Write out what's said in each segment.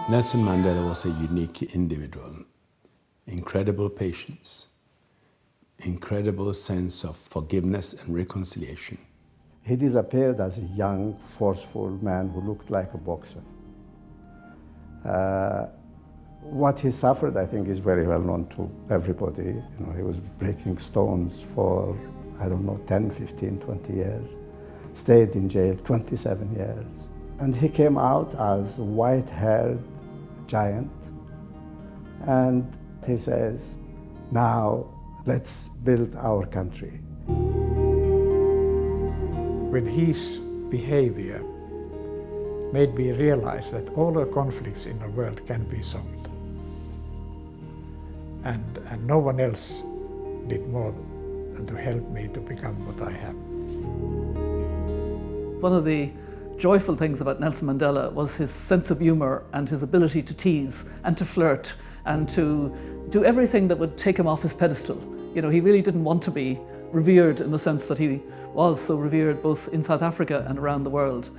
Nelson Mandela was a unique individual. Incredible patience, incredible sense of forgiveness and reconciliation. He disappeared as a young, forceful man who looked like a boxer. What he suffered, I think, is very well known to everybody. You know, he was breaking stones for, 10, 15, 20 years. Stayed in jail 27 years. And he came out as a white-haired giant. And he says, now let's build our country. With his behavior made me realize that all the conflicts in the world can be solved. And no one else did more than to help me to become what I am. One of the joyful things about Nelson Mandela was his sense of humour and his ability to tease and to flirt and to do everything that would take him off his pedestal. You know, he really didn't want to be revered in the sense that he was so revered both in South Africa and around the world.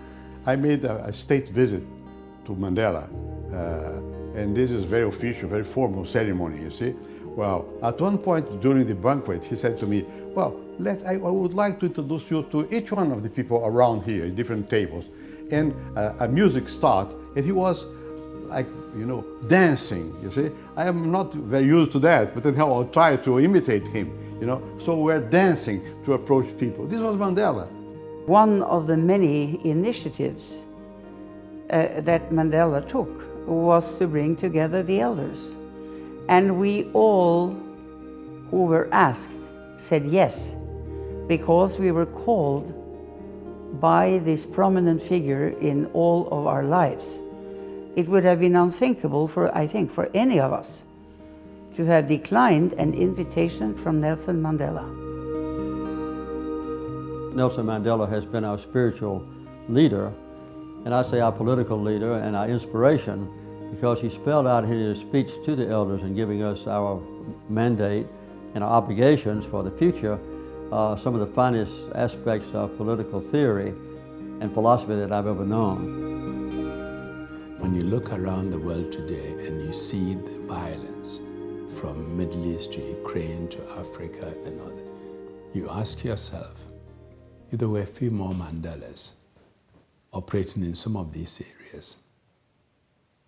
I made a state visit to Mandela, and this is very official, very formal ceremony, you see. Well, at one point during the banquet, he said to me, well, I would like to introduce you to each one of the people around here, at different tables. And a music started, and he was like, dancing, you see. I am not very used to that, but then I'll try to imitate him, So we're dancing to approach people. This was Mandela. One of the many initiatives that Mandela took was to bring together the elders. And we all who were asked said yes, because we were called by this prominent figure in all of our lives. It would have been unthinkable for any of us to have declined an invitation from Nelson Mandela. Nelson Mandela has been our spiritual leader, and I say our political leader and our inspiration, because he spelled out in his speech to the elders and giving us our mandate and our obligations for the future some of the finest aspects of political theory and philosophy that I've ever known. When you look around the world today and you see the violence from Middle East to Ukraine to Africa and all that, you ask yourself, if there were a few more Mandelas operating in some of these areas,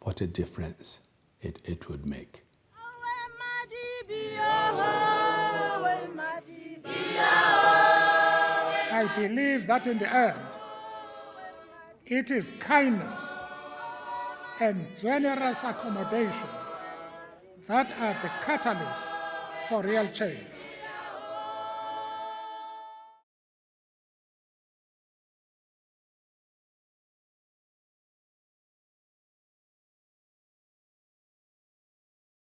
what a difference it would make. I believe that in the end, it is kindness and generous accommodation that are the catalyst for real change.